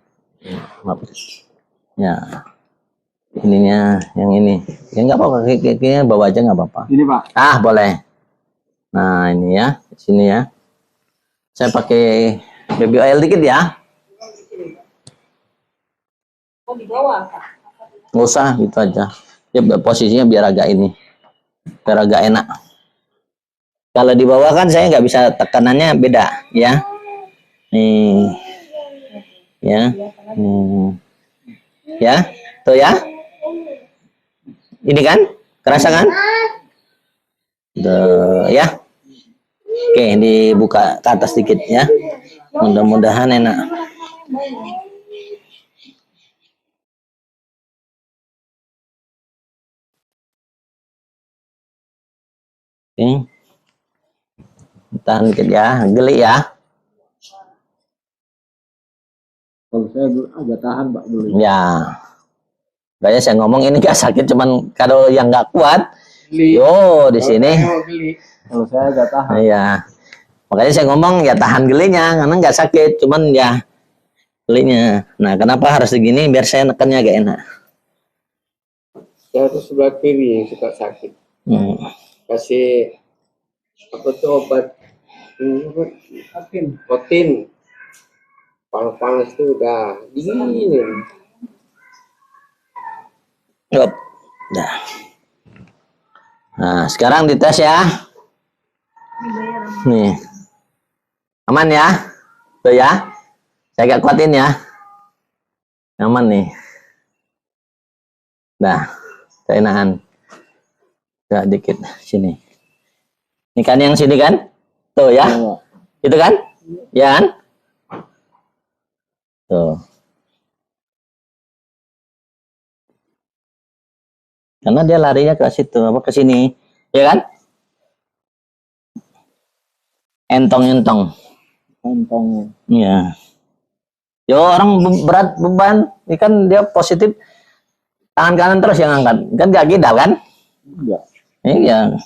Maaf. Ya, ininya yang ini. Ya nggak apa-apa, kakinya bawa aja nggak apa-apa. Ini Pak. Ah, boleh. Nah, ini ya, di sini ya. Saya pakai baby oil dikit ya. Oh, di bawah. Nggak usah, gitu aja. Ya, posisinya biar agak ini. Biar agak enak. Kalau di bawah kan saya nggak bisa, tekanannya beda ya. Nih. Ya. Ya, tuh ya. Ini kan? Kerasa kan? Tuh, ya. Oke, dibuka ke atas dikit ya. Mudah-mudahan enak. Oke. Tahan dikit ya, geli ya. Kalau saya agak tahan Pak dulu. Ya. Kayak saya ngomong ini gak sakit, cuman kalau yang nggak kuat, yo di sini. Kalau saya agak tahan. Iya. Makanya saya ngomong ya tahan gelinya, karena nggak sakit, cuman ya gelinya. Nah, kenapa harus begini? Biar saya nekannya agak enak. Saya tuh sebelah kiri yang suka sakit. Kasih apa tuh obat? Kotin. Panas-panas tuh udah dingin. Yup. Nah. Nah, sekarang dites ya. Nih. Aman ya? Tuh ya. Saya agak kuatin ya. Aman nih. Nah, saya nahan. Agak dikit sini. Ini kan yang sini kan? Tuh ya. Itu kan? Ya kan? Tuh. Karena dia larinya ke situ, apa ke sini. Ya kan? Entong. Iya. Yo orang berat beban, ini kan dia positif tangan kanan terus yang angkat, kan gak gidal kan? Enggak. Iya.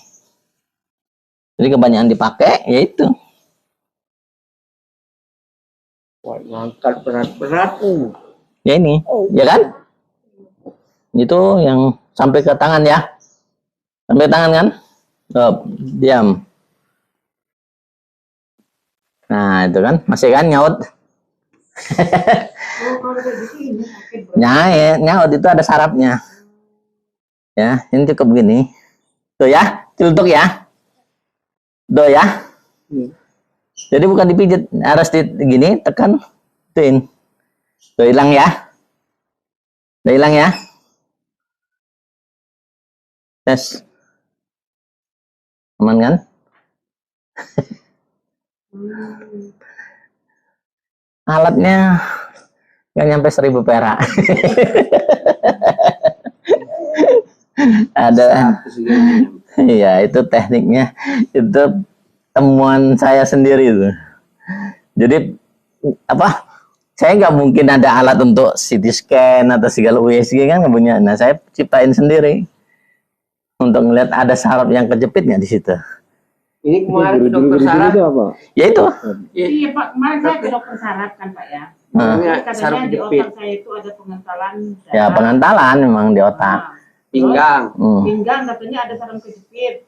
Jadi kebanyakan dipakai, ya itu. Wah, ngangkat berat-berat. Ya ini, ya kan? Itu yang sampai ke tangan ya, sampai tangan kan? Oh, diam. Nah itu kan, masih kan nyaut. Nyaut itu ada sarafnya. Ya, ini cukup gini. Tuh ya, celutuk ya. Tuh ya. Jadi bukan dipijit, harus gini, tekan, tuin. Tuh hilang ya. Udah hilang ya. Tes. Aman kan? Alatnya nggak nyampe 1.000 perak. Ada. Iya, itu tekniknya. Itu temuan saya sendiri itu. Jadi apa? Saya nggak mungkin ada alat untuk CT scan atau segala USG kan nggak punya. Nah, saya ciptain sendiri untuk ngeliat ada saraf yang kejepit nggak di situ. Ini kemarin dokter saraf apa? Ya itu. Iya Pak, kemarin saya ke dokter saraf kan Pak ya. Saraf Katanya di jepit, otak saya itu ada pengentalan. Ya pengentalan memang di otak. pinggang. Pinggang katanya ada saraf kejepit.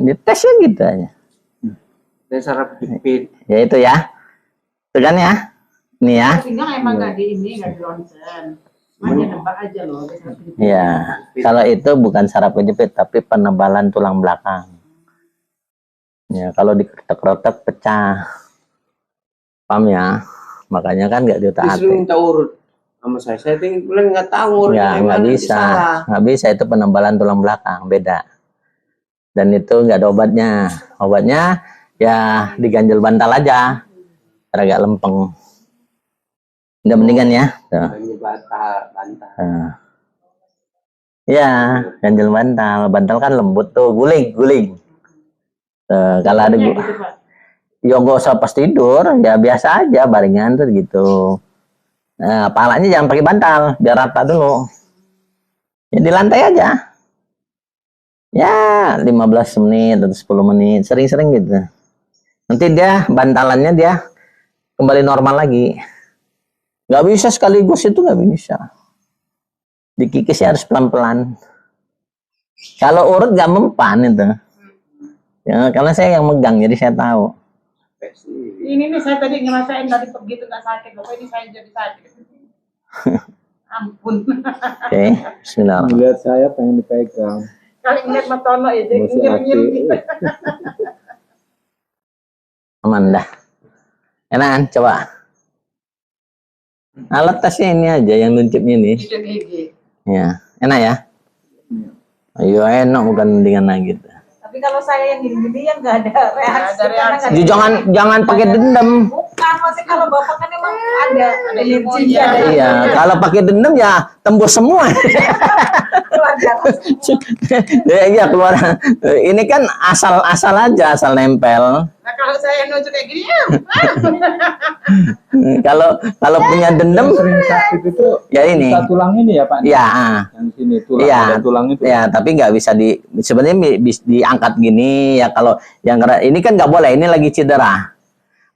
Di tesnya gitu aja. Dan saraf jepit. Ya itu ya. Itu kan ya. Ini ya. Pinggang emang nggak di ini, nggak di ronsen. Hanya nebak aja loh. Ya. Kalau itu bukan saraf kejepit tapi penebalan tulang belakang. Ya, kalau dikerotak-kerotak pecah. Paham ya? Makanya kan nggak Disuruh diutak-atik. minta urut sama saya. Saya bilang nggak tahu urutnya Nggak mana, bisa. salah. Nggak bisa, itu penebalan tulang belakang. Beda. Dan itu nggak ada obatnya. Obatnya ya diganjel bantal aja. Agak lempeng. Udah mendingan ya. Tuh. Hanya bantal. Ya, ganjel bantal. Bantal kan lembut tuh. Guling. Kalau ada Gitu, Pak. ya nggak usah pas tidur, ya biasa aja baringan tuh gitu. Nah, palanya jangan pakai bantal, biar rata dulu. Ya di lantai aja. Ya 15 menit atau 10 menit, sering-sering gitu. Nanti dia bantalannya dia kembali normal lagi. Nggak bisa sekaligus, itu nggak bisa. Dikikisnya harus pelan-pelan. Kalau urut nggak mempan itu. Ya, karena saya yang megang, jadi saya tahu. Ini nih saya tadi ngerasain tadi begitu nggak sakit, loh ini saya jadi sakit. Ampun. Oke, bismillah. Melihat saya pengen dipegang. Kali ngeliat Mas Tono ya, jadi Masih ngirim-ngirim aktif. gitu. Aman dah. Enakan, coba. Alat tasnya ini aja yang nuncipnya ini. Gigit gigi. Ya, enak ya. Ayo enak, bukan dengan gitu. Tapi kalau saya yang gini-gini ya nggak ada reaksi. ada reaksi. karena nggak Jangan pakai dendam. Bukan, maksudnya kalau bapak kan emang ada ilmunya. ada Iya, kalau pakai dendam ya tembus semua. keluarga. Ya, iya keluar. Ini kan asal aja, asal nempel. Nah kalau saya nunjuk kayak gini ya. Kalau punya dendam, Sering sakit itu ya ini. bisa tulang ini ya Pak? Ya, Yang sini tulang, iya, ada tulang itu. ya, tapi nggak bisa sebenarnya bisa diangkat gini ya. Kalau yang ini kan nggak boleh, ini lagi cedera.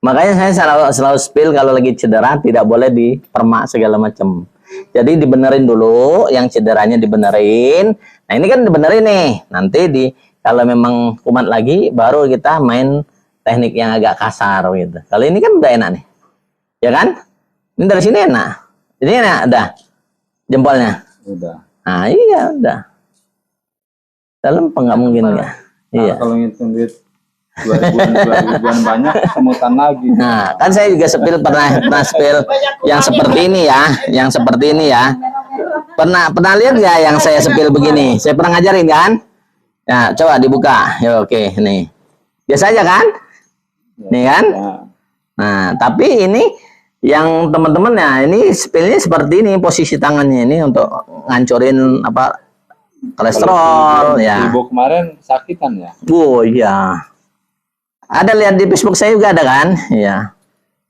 Makanya saya selalu spill kalau lagi cedera tidak boleh dipermak segala macam. Jadi dibenerin dulu, yang cederanya dibenerin. Nah ini kan dibenerin nih. Nanti kalau memang kumat lagi, baru kita main teknik yang agak kasar gitu. Kalau ini kan udah enak nih, ya kan? Ini dari sini enak. Ini enak, udah jempolnya. Udah. Nah iya udah. Dalam nggak mungkin ya. Iya. Kalau ngitung duit 2000-an banyak semutan lagi. Nah, kan saya juga pernah spill yang seperti ini ya, yang seperti ini ya. Pernah lihat nggak yang saya spill begini? Saya pernah ngajarin kan? Nah, coba dibuka. Ya, oke, nih. Biasa aja kan? Nih kan? Ya. Nah, tapi ini yang teman-teman ya, ini spillnya seperti ini, posisi tangannya ini untuk ngancurin apa kolesterol ya. Ibu kemarin sakitan ya. Oh iya. Ada lihat di Facebook saya juga ada kan? Iya.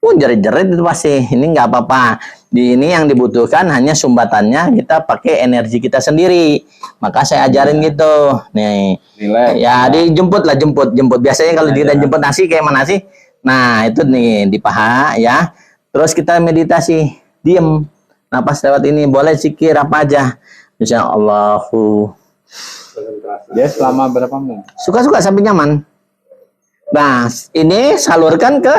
Jerit-jerit itu pasti. Ini nggak apa-apa. Di ini yang dibutuhkan hanya sumbatannya kita pakai energi kita sendiri. Maka saya ajarin gitu. Nih. Relax. Ya, dijemput lah, jemput. Biasanya kalau kita jemput nasi kayak mana sih? Nah, itu nih di paha ya. Terus kita meditasi, diem. Napas lewat ini, boleh zikir apa aja. Misalnya Allahu. Dia selama berapa menit? Suka-suka sampai nyaman. Nah, ini salurkan ke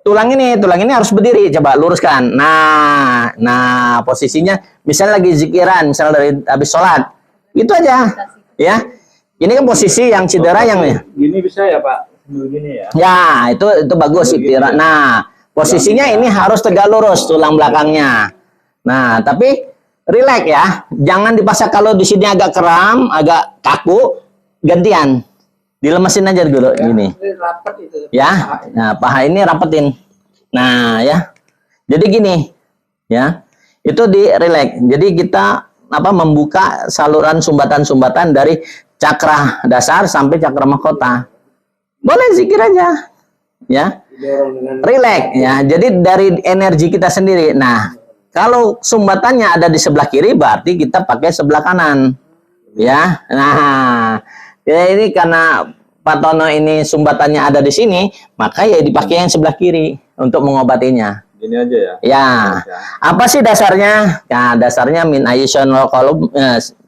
tulang ini. Tulang ini harus berdiri. Coba luruskan. Nah, posisinya misalnya lagi zikiran, misalnya dari habis sholat. Itu aja. Ya. Ini kan posisi yang cedera yang Gini bisa ya, Pak? Begini ya. ya, itu bagus istirahat. Nah, posisinya ini harus tegak lurus tulang belakangnya. Nah, tapi relax ya. Jangan dipaksa kalau di sini agak kram, agak kaku, gantian. Dilemesin aja dulu gini. Rapat itu. Ya. Nah, paha ini rapetin. Nah, ya. Jadi gini, ya. Itu di relax. Jadi kita membuka saluran sumbatan-sumbatan dari cakra dasar sampai cakra mahkota. Boleh zikir aja. Ya. Relax ya. Jadi dari energi kita sendiri. Nah, kalau sumbatannya ada di sebelah kiri berarti kita pakai sebelah kanan. Ya. Nah, ya ini karena Pak Tono ini sumbatannya ada di sini, maka ya dipakai yang sebelah kiri untuk mengobatinya. Gini aja ya. Ya, apa sih dasarnya? Nah, dasarnya min ayyisyun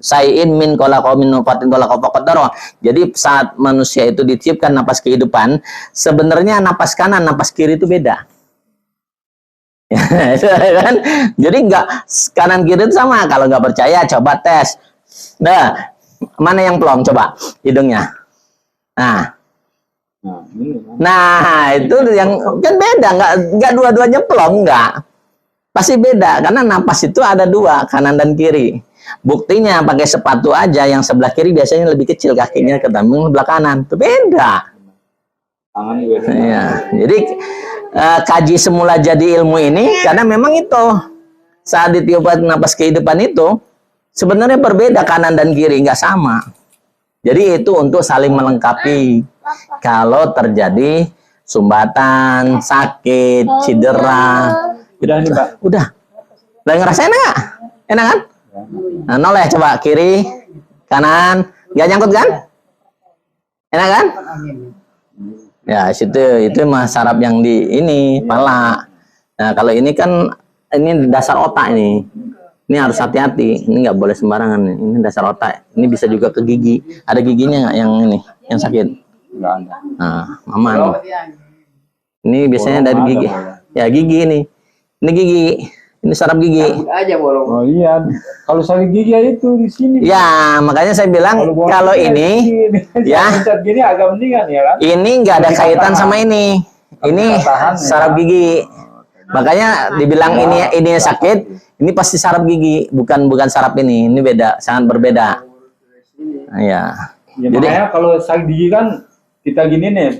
sayin min kolaqomin nufatin kolaqofakodaro. Jadi saat manusia itu ditiupkan napas kehidupan, sebenarnya napas kanan, napas kiri itu beda. Ya, kan? Jadi nggak kanan kiri itu sama. Kalau nggak percaya, coba tes. Nah, mana yang plong? Coba hidungnya. Nah, itu yang kan beda, nggak dua-duanya plong, nggak. Pasti beda karena napas itu ada dua, kanan dan kiri. Buktinya pakai sepatu aja yang sebelah kiri biasanya lebih kecil kakinya ketimbang sebelah kanan. Itu beda. Tangan juga. Ya, jadi kaji semula jadi ilmu ini karena memang itu saat ditiupkan napas kehidupan itu sebenarnya berbeda kanan dan kiri, nggak sama. Jadi itu untuk saling melengkapi. Kalau terjadi sumbatan, sakit, cedera. Udah nih, Pak. Udah. Udah ngerasain nggak? Enak kan? Nah, noleh coba kiri, kanan, nggak nyangkut kan? Enak kan? Ya, itu mah saraf yang di ini pala. Nah, kalau ini kan ini dasar otak ini. Ini harus hati-hati. Ini nggak boleh sembarangan. Ini dasar otak. Ini bisa juga ke gigi. Ada giginya nggak yang ini, yang sakit? Nggak ada. Nah, aman. Ini biasanya dari gigi. Ya, gigi ini. Ini gigi. Ini saraf gigi. Aja bolong. Oh iya. Kalau sakit gigi ya itu di sini. Ya, makanya saya bilang kalau ini ya gini agak mendingan ya kan? ini nggak ada kaitan sama ini. Ini saraf gigi. Makanya dibilang ini sakit, ini pasti saraf gigi, bukan saraf ini. Ini beda, sangat berbeda. Ya. Ya, makanya kalau sakit gigi kan kita gini nih,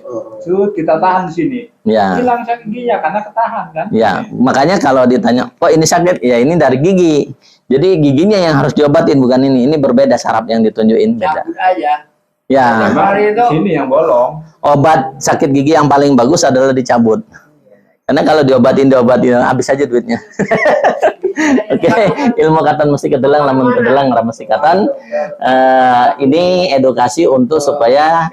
kita tahan di sini. Ya. Hilang sakit giginya karena ketahan kan? Ya, makanya kalau ditanya, "Oh, ini sakit?" Ya, ini dari gigi. Jadi giginya yang harus diobatin, bukan ini. Ini berbeda saraf yang ditunjukin beda. Cabut aja. Ya. Hari itu Sini yang bolong. Obat sakit gigi yang paling bagus adalah dicabut. Karena kalau diobatin habis aja duitnya. Oke, ilmu katan mesti kedelang, lamun kedelang mesti katan. Ini edukasi untuk supaya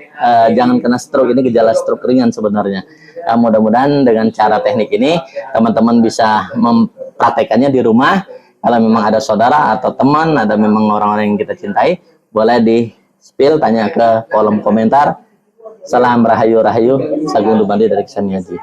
jangan kena stroke. Ini gejala stroke ringan sebenarnya. Mudah-mudahan dengan cara teknik ini teman-teman bisa mempraktekannya di rumah. Kalau memang ada saudara atau teman, ada memang orang-orang yang kita cintai, boleh di-spill, tanya ke kolom komentar. Salam rahayu, sagung dumadi dari Kisah Haji.